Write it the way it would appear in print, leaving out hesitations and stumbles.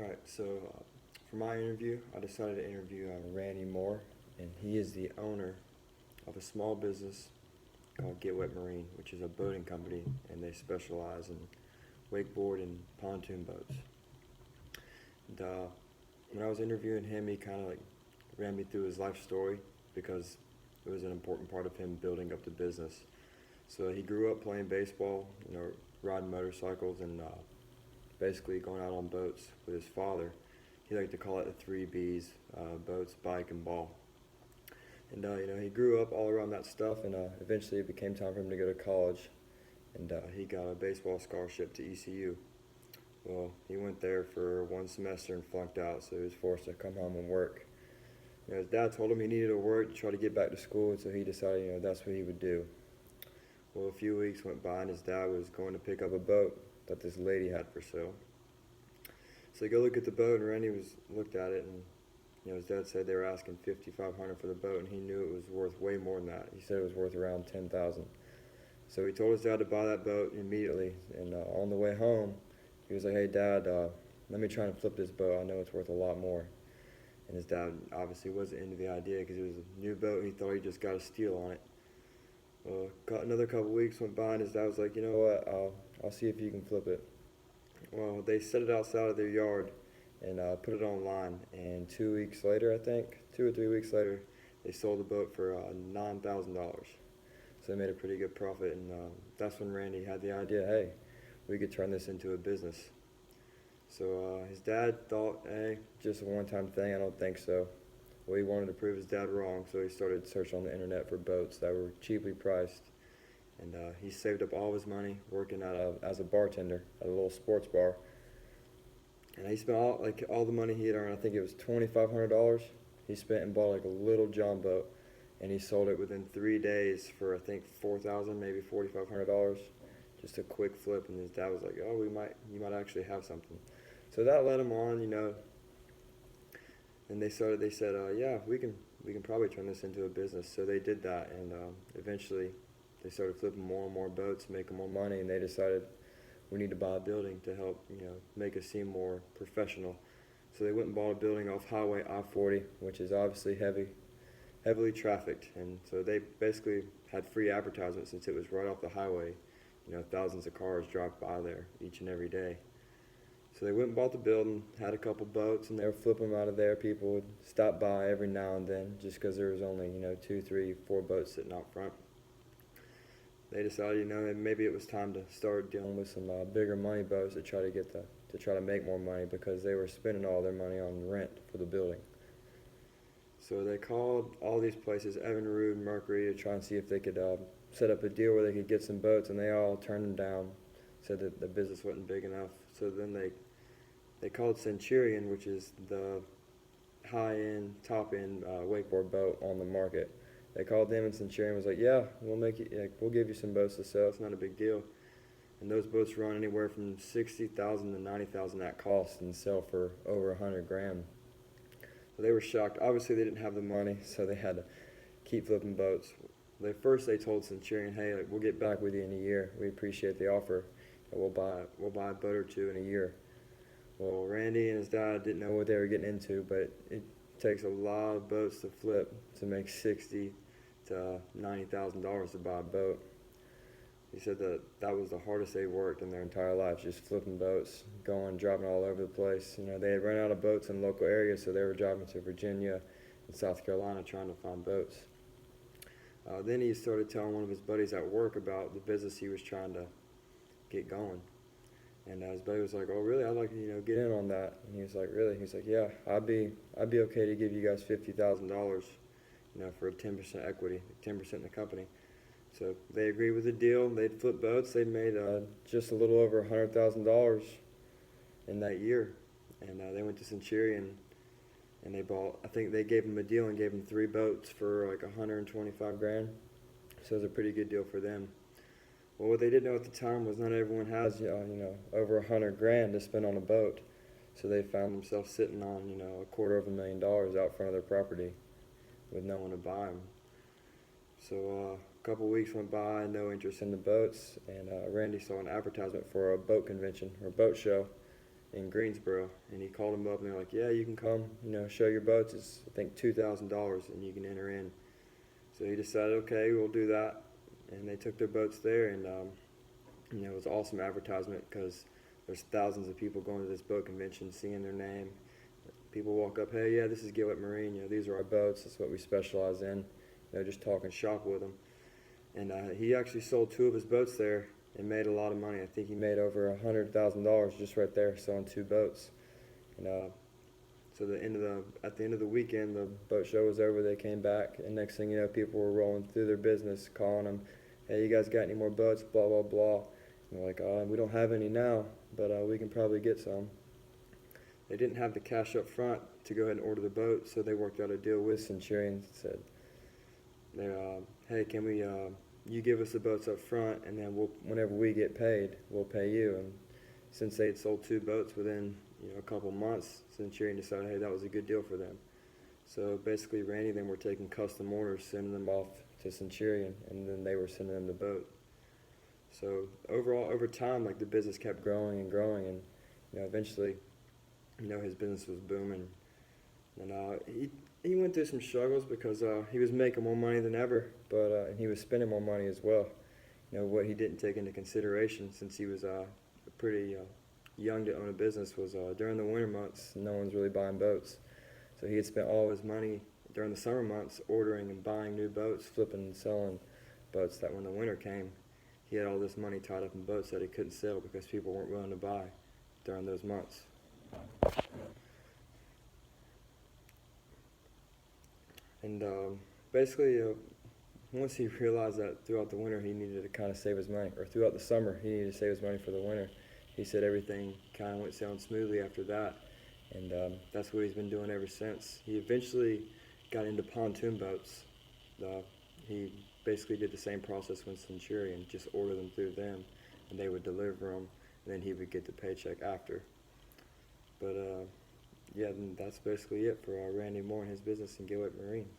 Alright, so for my interview, I decided to interview Randy Moore, and he is the owner of a small business called Get Wet Marine, which is a boating company, and they specialize in wakeboard and pontoon boats. And when I was interviewing him, he kind of like ran me through his life story because it was an important part of him building up the business. So he grew up playing baseball, riding motorcycles, and basically going out on boats with his father. He liked to call it the three B's: boats, bike, and ball. And he grew up all around that stuff, and eventually it became time for him to go to college, and he got a baseball scholarship to ECU. Well, he went there for one semester and flunked out, so he was forced to come home and work. His dad told him he needed to work to try to get back to school, so he decided, that's what he would do. Well, a few weeks went by, and his dad was going to pick up a boat that this lady had for sale. So they go look at the boat, and Randy looked at it, and his dad said they were asking $5,500 for the boat, and he knew it was worth way more than that. He said it was worth around $10,000. So he told his dad to buy that boat immediately, and on the way home, he was like, "Hey, Dad, let me try and flip this boat. I know it's worth a lot more." And his dad obviously wasn't into the idea because it was a new boat. He thought he just got a steal on it. Well, another couple weeks went by, and his dad was like, "You know what? I'll see if you can flip it." Well, they set it outside of their yard and put it online. And 2 weeks later, I think, 2 or 3 weeks later, they sold the boat for $9,000. So they made a pretty good profit, and that's when Randy had the idea, hey, we could turn this into a business. So his dad thought, hey, just a one-time thing. I don't think so. Well, he wanted to prove his dad wrong, so he started searching on the internet for boats that were cheaply priced. And he saved up all of his money working as a bartender at a little sports bar. And he spent all the money he had earned. I think it was $2,500. He spent and bought like a little John boat, and he sold it within 3 days for I think $4,000, maybe $4,500. Just a quick flip, and his dad was like, "Oh, you might actually have something." So that led him on, and they said, "Yeah, we can probably turn this into a business." So they did that, and eventually they started flipping more and more boats, making more money, and they decided we need to buy a building to help, make us seem more professional. So they went and bought a building off Highway I-40, which is obviously heavily trafficked, and so they basically had free advertisement since it was right off the highway. Thousands of cars drive by there each and every day. So they went and bought the building, had a couple boats, and they were flipping them out of there. People would stop by every now and then just because there was only, 2, 3, 4 boats sitting out front. They decided, maybe it was time to start dealing with some bigger money boats to try to make more money because they were spending all their money on rent for the building. So they called all these places, Evinrude, Mercury, to try and see if they could set up a deal where they could get some boats, and they all turned them down, said that the business wasn't big enough. So then they called Centurion, which is the high-end, top-end wakeboard boat on the market. They called them, and Centurion was like, "Yeah, we'll give you some boats to sell. It's not a big deal." And those boats run anywhere from $60,000 to $90,000 at cost and sell for over $100,000. So they were shocked. Obviously, they didn't have the money, so they had to keep flipping boats. They told Centurion, "Hey, we'll get back with you in a year. We appreciate the offer. We'll buy a boat or two in a year." Well, Randy and his dad didn't know what they were getting into, but it takes a lot of boats to flip to make $60,000 to $90,000 to buy a boat. He said that was the hardest they worked in their entire lives, just flipping boats, driving all over the place. They had run out of boats in local areas, so they were driving to Virginia and South Carolina trying to find boats. Then he started telling one of his buddies at work about the business he was trying to get going. And his buddy was like, "Oh, really? I'd like to, get in on that." And he was like, "Really?" He's like, "Yeah, I'd be okay to give you guys $50,000, for 10% equity, 10% in the company." So they agreed with the deal. They'd flip boats. They made just a little over $100,000 in that year. And they went to Centurion, and I think they gave him a deal and gave him 3 boats for like $125,000. So it was a pretty good deal for them. Well, what they didn't know at the time was not everyone has, over $100,000 to spend on a boat. So they found themselves sitting on, $250,000 out front of their property with no one to buy them. So a couple weeks went by, no interest in the boats, and Randy saw an advertisement for a boat convention or boat show in Greensboro, and he called them up, and they're like, "Yeah, you can come, show your boats. It's I think $2,000, and you can enter in." So he decided, okay, we'll do that, and they took their boats there, and it was awesome advertisement because there's thousands of people going to this boat convention, seeing their name. People walk up, "Hey, yeah, this is Gillette Marine. These are our boats. That's what we specialize in." Just talking shop with him. And he actually sold 2 of his boats there and made a lot of money. I think he made over $100,000 just right there selling 2 boats. And so at the end of the weekend, the boat show was over. They came back, and next thing you know, people were rolling through their business, calling them, "Hey, you guys got any more boats? Blah blah blah." And they're like, "We don't have any now, but we can probably get some." They didn't have the cash up front to go ahead and order the boat, so they worked out a deal with Centurion. Said, "Hey, can we? You give us the boats up front, and then whenever we get paid, we'll pay you." And since they had sold 2 boats within a couple months, Centurion decided, hey, that was a good deal for them. So basically, Randy and them were taking custom orders, sending them off to Centurion, and then they were sending them the boat. So overall, over time, the business kept growing and growing, and eventually, his business was booming. And he went through some struggles because he was making more money than ever, but and he was spending more money as well. What he didn't take into consideration, since he was pretty young to own a business, was during the winter months, no one's really buying boats. So he had spent all his money during the summer months ordering and buying new boats, flipping and selling boats, that when the winter came, he had all this money tied up in boats that he couldn't sell because people weren't willing to buy during those months. And basically, once he realized that throughout the winter he needed to kind of save his money, or throughout the summer he needed to save his money for the winter, he said everything kind of went down smoothly after that. And that's what he's been doing ever since. He eventually got into pontoon boats. He basically did the same process with Centurion, just order them through them, and they would deliver them, and then he would get the paycheck after. But yeah, that's basically it for Randy Moore and his business in Gillette Marine.